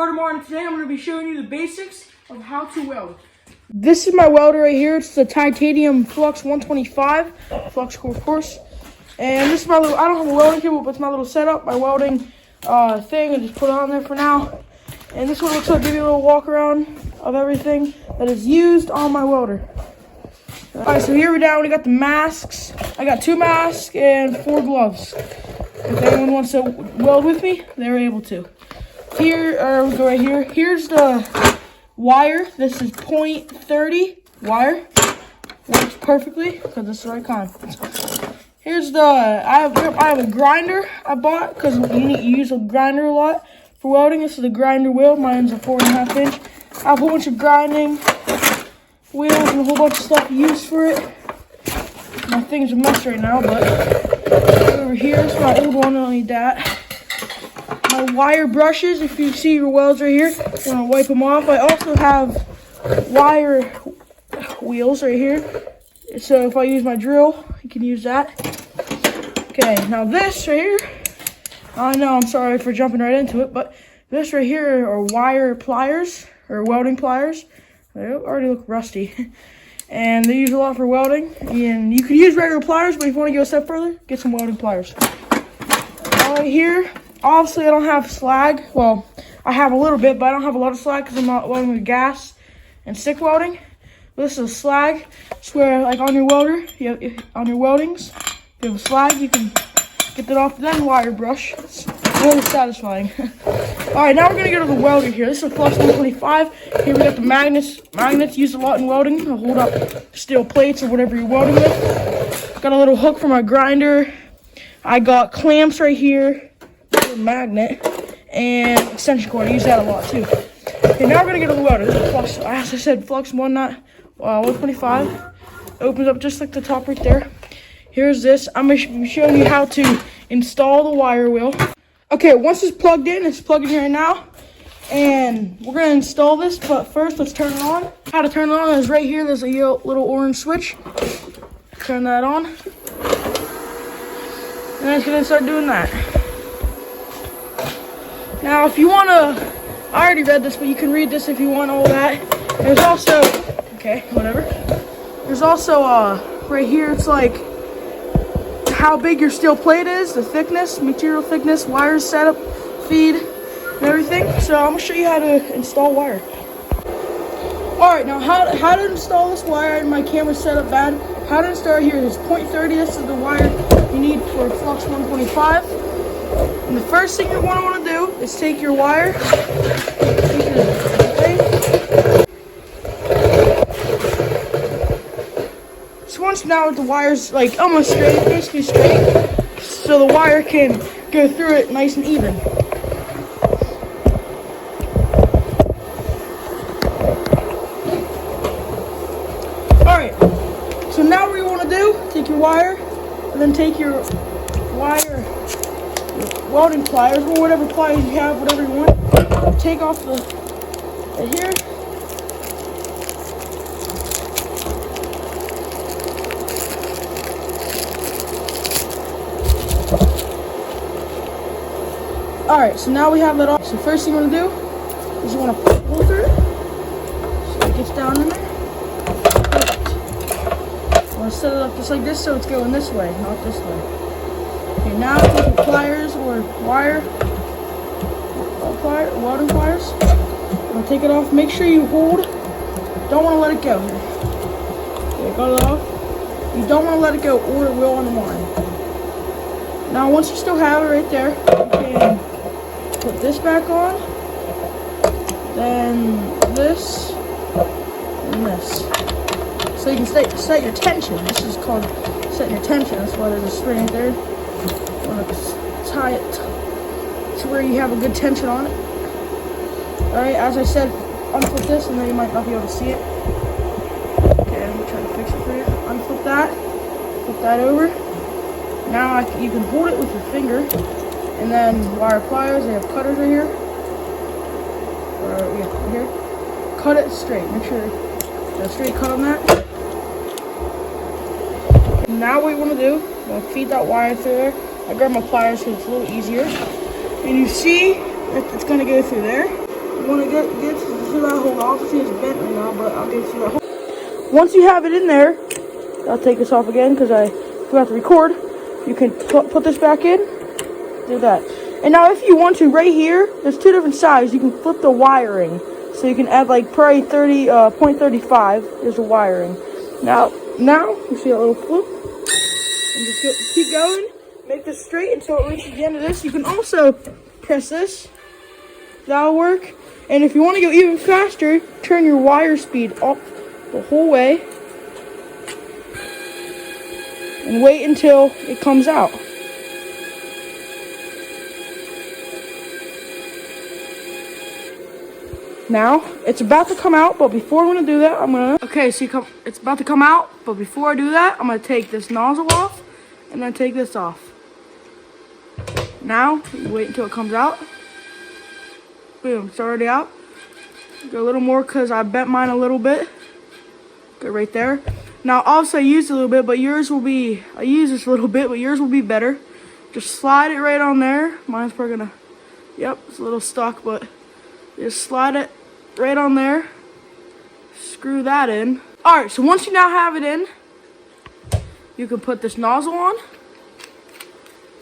and today I'm going to be showing you the basics of how to weld. This is my welder right here. It's the titanium Flux 125 Flux Core course. And this is my little, I don't have a welding table, but it's my little setup, my welding thing. I just put it on there for now. And this one looks like, give you a little walk around of everything that is used on my welder. Alright, so here we're down, we got the masks. I got 2 masks and 4 gloves. If anyone wants to weld with me, they're able to. Here, we go right here. Here's the wire. This is .30 wire. Works perfectly because it's the right kind. Here's the, I have a grinder I bought because you use a grinder a lot for welding. This is the grinder wheel. Mine's a 4.5 inch. I have a whole bunch of grinding wheels and a whole bunch of stuff used for it. My thing's a mess right now, but over here is my old one. I don't need that. My wire brushes, if you see your welds right here, I'm gonna wipe them off. I also have wire wheels right here. So if I use my drill, you can use that. Okay, now this right here, I know, I'm sorry for jumping right into it, but this right here are wire pliers, or welding pliers. They already look rusty. And they use a lot for welding. And you could use regular pliers, but if you want to go a step further, get some welding pliers. Right here, obviously I don't have slag. Well, I have a little bit, but I don't have a lot of slag because I'm not welding with gas and stick welding. But this is a slag. It's where, like on your welder, on your weldings, if you have a slag, you can get that off, then wire brush. It's really satisfying. Alright, now we're going to go to the welder here. This is a Flux 125. Here we got the magnets. Magnets used a lot in welding to hold up steel plates or whatever you're welding with. Got a little hook for my grinder. I got clamps right here, a magnet, and extension cord. I use that a lot too. Okay, now we're going to go to the welder. This is a Flux, as I said, Flux 125. Opens up just like the top right there. Here's this. I'm going to be showing you how to install the wire wheel. Okay, once it's plugged in, it's plugged in right now. And we're going to install this, but first let's turn it on. How to turn it on is right here. There's a little orange switch. Turn that on. And it's going to start doing that. Now, if you want to, I already read this, but you can read this if you want all that. There's also, okay, whatever. There's also, right here, it's like how big your steel plate is, the thickness, material thickness, wires, setup, feed, and everything. So I'm going to show you how to install wire. Alright, now how to install this wire. My camera's set up bad. How to install here is .30. This is the wire you need for Flux 125. And the first thing you're going to want to do is take your wire, so once now the wire's like almost straight, basically straight, so the wire can go through it nice and even. Alright, so now what you want to do, take your wire, and then take your welding pliers, or whatever pliers you have, whatever you want. Take off the, right here. Alright, so now we have that off. So first thing you want to do is you want to pull through it. So it gets down in there. Perfect. I want to set it up just like this so it's going this way, not this way. Okay, now take your pliers or welding pliers. I'm going to take it off. Make sure you hold. Don't want to let it go here. Okay, got it off. You don't want to let it go or it will unwind. Now once you still have it right there, you can put this back on, then this, and this. So you can set your tension. This is called setting your tension. That's why there's a spring right there. You want to tie it to where you have a good tension on it. Alright, as I said, unflip this and then you might not be able to see it. Okay, I'm going to try to fix it for you. Unflip that, flip that over. Now you can hold it with your finger, and then wire pliers, they have cutters right here. Or, yeah, right here. Cut it straight. Make sure there's a straight cut on that. And now what you want to do, I'm going to feed that wire through there. I grab my pliers so it's a little easier. And you see that it's going to go through there. You want to get to that hole. Obviously it's bent right now, but I'll get to that hole. Once you have it in there, I'll take this off again because I forgot to record. You can put this back in. Do that. And now if you want to, right here, there's two different sides. You can flip the wiring. So you can add like probably 0.35 is the wiring. Now you see a little flip. And just keep going. Make this straight until it reaches the end of this. You can also press this. That'll work. And if you want to go even faster, turn your wire speed up the whole way. And wait until it comes out. Now, it's about to come out, but before I'm going to do that, okay, so it's about to come out, but before I do that, I'm going to take this nozzle off, and then take this off. Now, wait until it comes out. Boom, it's already out. Go a little more because I bent mine a little bit. Go right there. Now, also I used a little bit, but yours will be, I use this a little bit, but yours will be better. Just slide it right on there. Mine's probably going to, yep, it's a little stuck, but just slide it right on there. Screw that in. Alright, so once you now have it in, you can put this nozzle on.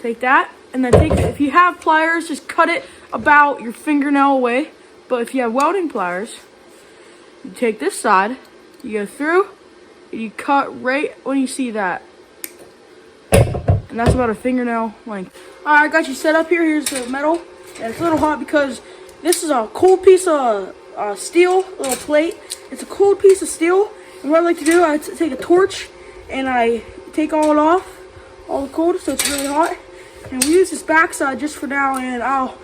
Take that, and then take it. If you have pliers, just cut it about your fingernail away. But if you have welding pliers, you take this side, you go through, and you cut right when you see that. And that's about a fingernail length. Alright, I got you set up here. Here's the metal. And it's a little hot because this is a cold piece of steel, little plate. It's a cold piece of steel. And what I like to do, I take a torch and I take all it off, all the cold, so it's really hot. And we use this backside just for now, and I'll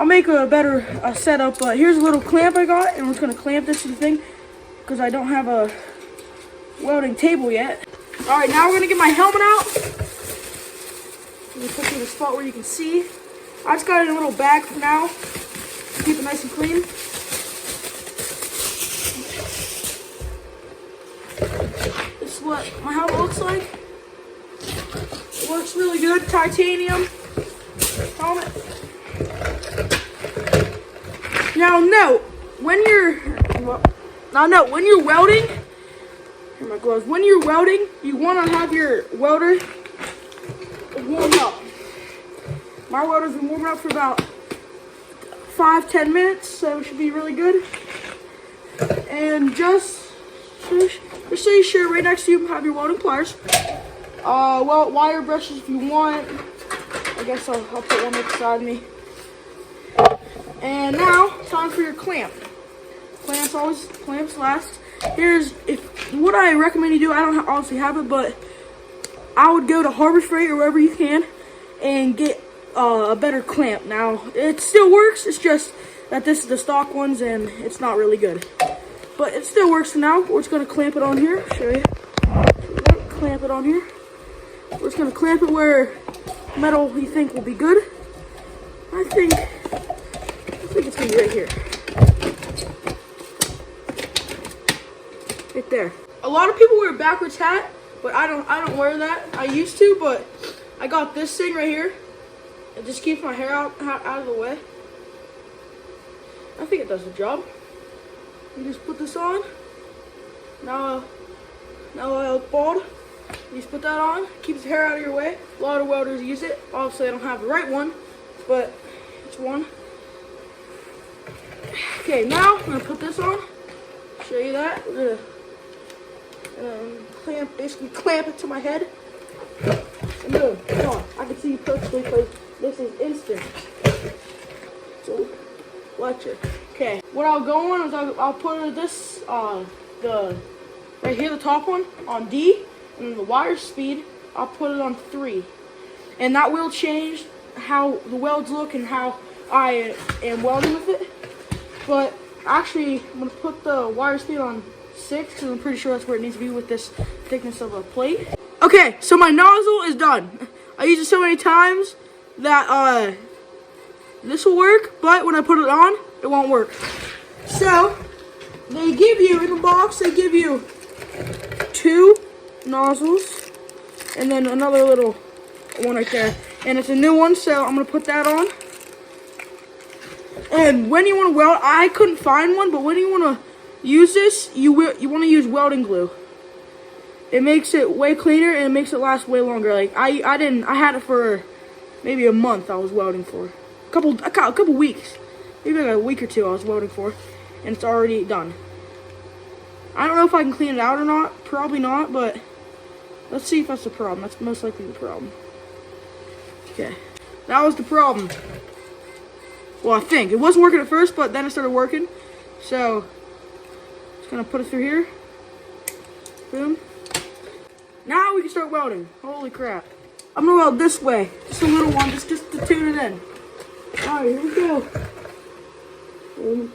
make a better setup. But here's a little clamp I got, and we're just gonna clamp this to the thing because I don't have a welding table yet. All right, now we're gonna get my helmet out. Let me put it in a spot where you can see. I just got it in a little bag for now. Keep it nice and clean. This is what my helmet looks like. It works really good. Titanium helmet. Now note, when you're welding, here are my gloves. When you're welding, you want to have your welder warm up. My welder's been warming up for about 5-10 minutes, so it should be really good. And just so you're sure, right next to you have your welding pliers. Well, wire brushes if you want. I guess I'll put one beside me. And now, time for your clamp. Clamps last. What I recommend you do. I don't obviously have it, but I would go to Harbor Freight or wherever you can and get a better clamp. Now, it still works. It's just that this is the stock ones and it's not really good. But it still works for now. We're just going to clamp it on here. Show you. Clamp it on here. We're just going to clamp it where metal you think will be good. I think it's going to be right here. Right there. A lot of people wear a backwards hat, but I don't wear that. I used to, but I got this thing right here. It just keeps my hair out of the way. I think it does the job. You just put this on. Now it's bald. You just put that on. Keeps the hair out of your way. A lot of welders use it. Obviously, I don't have the right one, but it's one. Okay, now I'm gonna put this on. Show you that. We're gonna basically clamp it to my head. And boom, come on. I can see you perfectly because this is instant. So, watch it. Okay, what I'll go on is I'll put this, right here, the top one, on D, and then the wire speed, I'll put it on 3. And that will change how the welds look and how I am welding with it. But actually, I'm going to put the wire speed on 6 because I'm pretty sure that's where it needs to be with this thickness of a plate. Okay, so my nozzle is done. I used it so many times that this will work, but when I put it on, it won't work. So, they give you, in the box, they give you 2 nozzles, and then another little one right there. And it's a new one, so I'm going to put that on. And when you want to weld, I couldn't find one, but when you want to use this, you want to use welding glue. It makes it way cleaner and it makes it last way longer. Like I had it for maybe a month. I was welding for a couple weeks, maybe like a week or two. I was welding for, and it's already done. I don't know if I can clean it out or not. Probably not, but let's see if that's the problem. That's most likely the problem. Okay, that was the problem. Well, I think it wasn't working at first, but then it started working. So just gonna put it through here. Boom. Now we can start welding. Holy crap. I'm gonna weld this way. Just a little one, just to tune it in. Alright, here we go. Okay.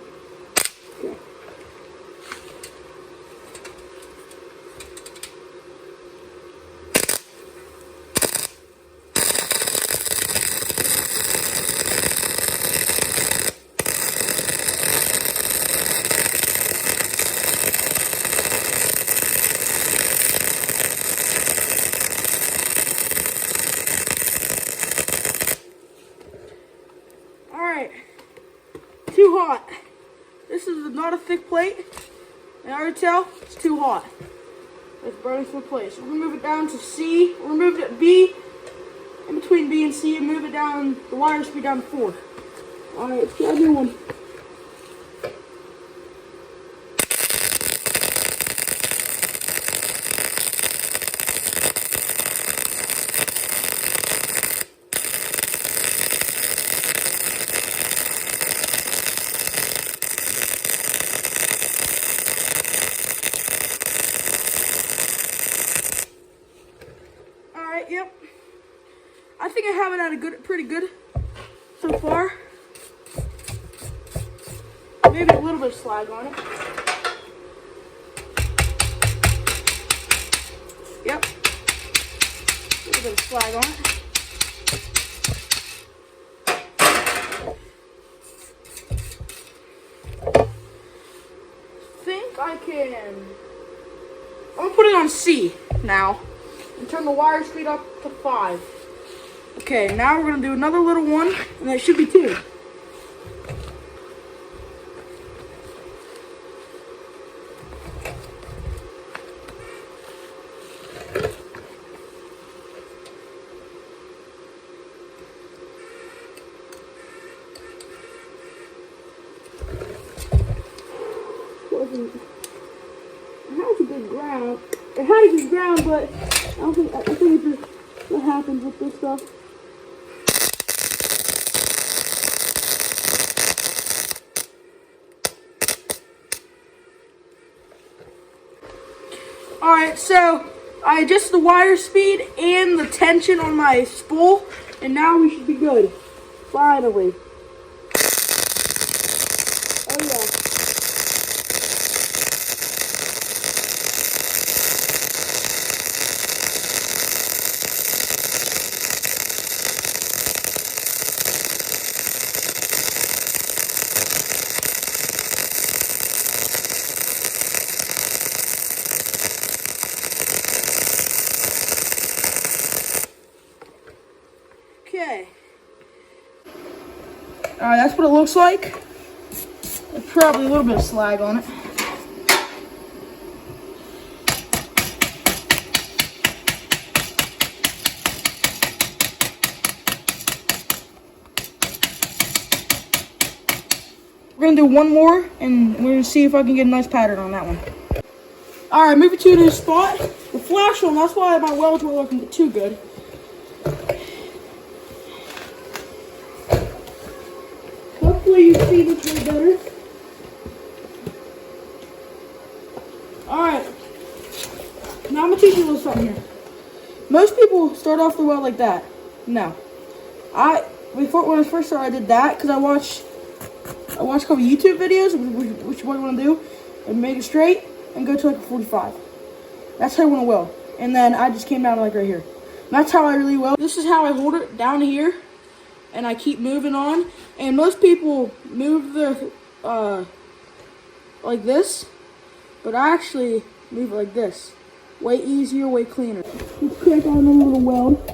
Too hot. This is not a thick plate, and I already tell it's too hot. It's burning from the plate. So we're gonna move it down to C. We're gonna move it to B, in between B and C, and move it down, the wire speed down to 4. Alright, let's get a new one. Yep. I think I have it at pretty good so far. Maybe a little bit of slag on it. Yep. A little bit of slag on it. Think I can. I'm gonna put it on C now. And turn the wire speed up to 5. Okay, now we're gonna do another little one, and that should be 2. It has a good ground. It had a good ground, but I think it's just what happens with this stuff. Alright, so I adjusted the wire speed and the tension on my spool, and now we should be good. Finally. Oh yeah. Okay. Alright, that's what it looks like. There's probably a little bit of slag on it. We're gonna do one more, and we're gonna see if I can get a nice pattern on that one. Alright, move it to a new spot. The flash on, that's why my welds were looking too good. Hopefully you see this way better. Alright. Now I'm gonna teach you a little something here. Most people start off the weld like that. No. When I first started, I did that because I watched a couple YouTube videos, which what I want to do, and make it straight and go to like a 45. That's how I want to weld. And then I just came down like right here. And that's how I really weld. This is how I hold it down here, and I keep moving on. And most people move the like this, but I actually move it like this. Way easier, way cleaner. Let's crack on a little weld.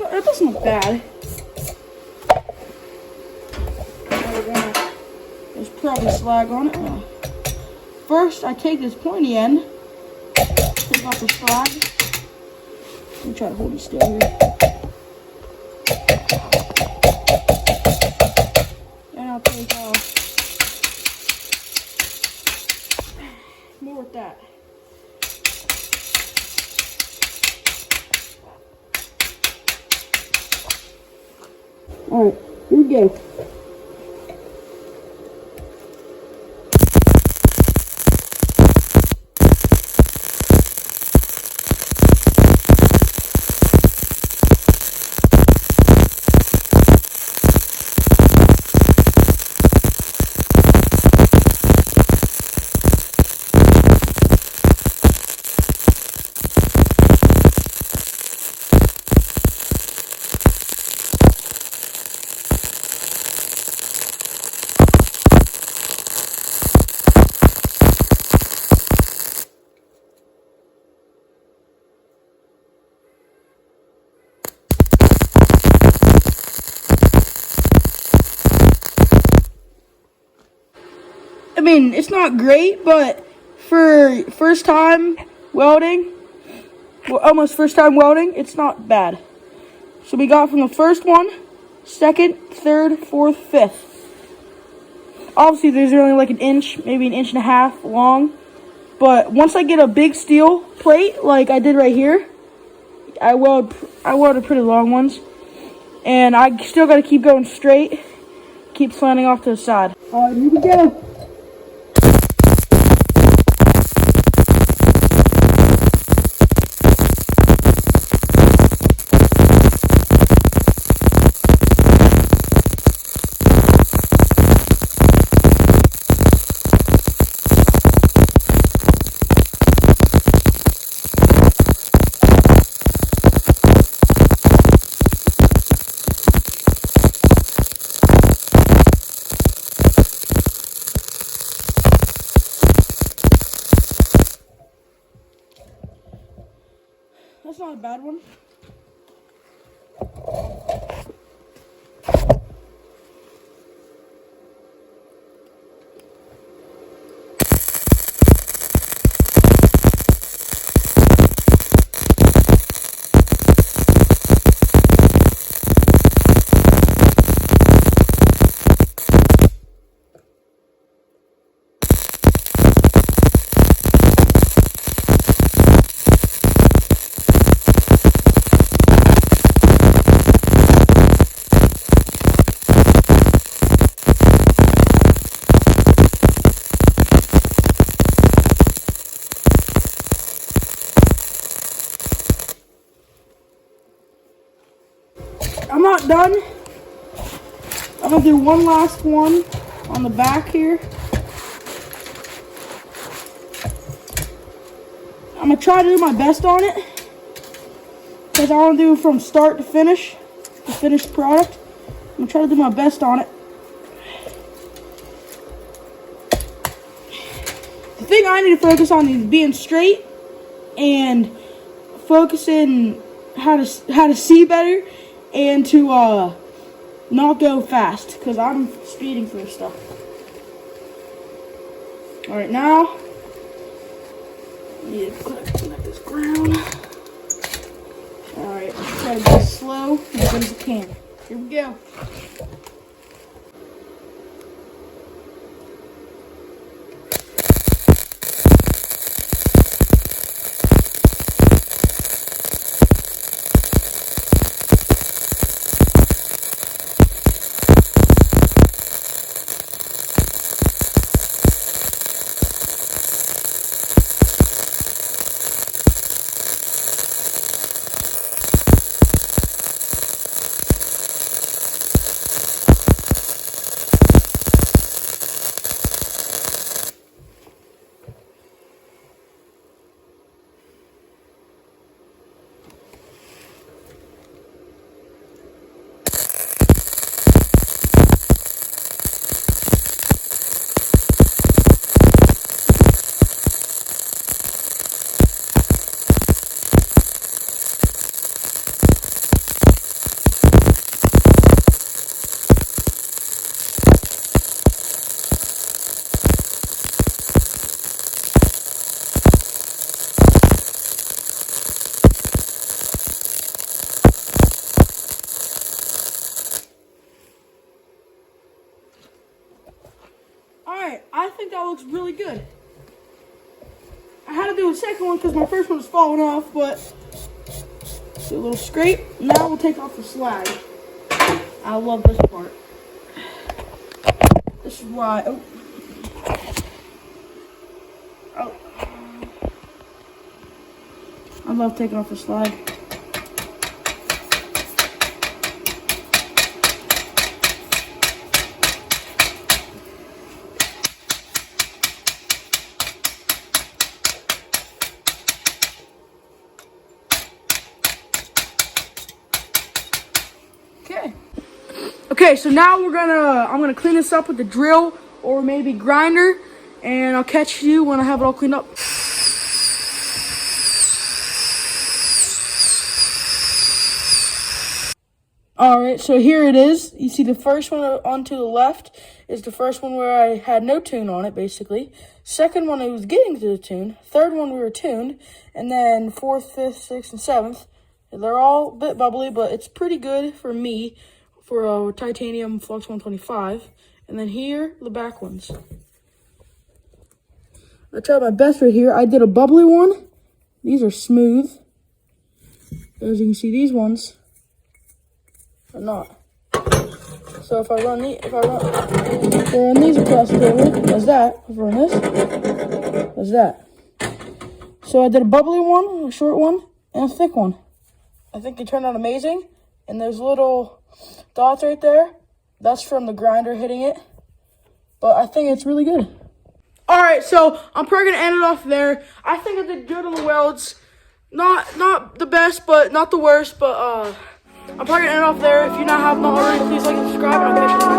it doesn't look bad. There's probably slag on it. First, I take this pointy end, take off the slag. Let me try to hold it still here. And I'll take more with that. Alright, here we go. I mean, it's not great, but for first time welding, well, almost first time welding, it's not bad. So we got from the first one, second, third, fourth, fifth. Obviously, there's only like an inch, maybe an inch and a half long. But once I get a big steel plate, like I did right here, I welded pretty long ones. And I still got to keep going straight, keep slanting off to the side. All right, here we go. That's not a bad one. I'm not done. I'm gonna do one last one on the back here. I'm gonna try to do my best on it because I want to do from start to finish, the finished product. I'm gonna try to do my best on it. The thing I need to focus on is being straight and focusing how to see better and to not go fast because I'm speeding for this stuff. All right, now I need to clean up this ground. All right, try to go slow as good as I can. Here we go. think that looks really good. I had to do a second one because my first one was falling off, but do a little scrape. Now we'll take off the slag. I love this part. This is why. Oh. I love taking off the slag. Okay, so now I'm gonna clean this up with the drill or maybe grinder, and I'll catch you when I have it all cleaned up. Alright, so here it is. You see the first one onto the left is the first one where I had no tune on it, basically. Second one, I was getting to the tune. Third one, we were tuned. And then fourth, fifth, sixth, and seventh. They're all a bit bubbly, but it's pretty good for me for a titanium flux 125. And then here, the back ones. I tried my best right here. I did a bubbly one. These are smooth. As you can see, these ones are not. So if I run these across the table, there's that. If I run this, there's that. So I did a bubbly one, a short one, and a thick one. I think they turned out amazing. And there's little dots right there. That's from the grinder hitting it. But I think it's really good. Alright, so I'm probably going to end it off there. I think I did good on the welds. Not the best, but not the worst. But I'm probably going to end it off there. If you have not already, please like and subscribe. And I'll catch you in the next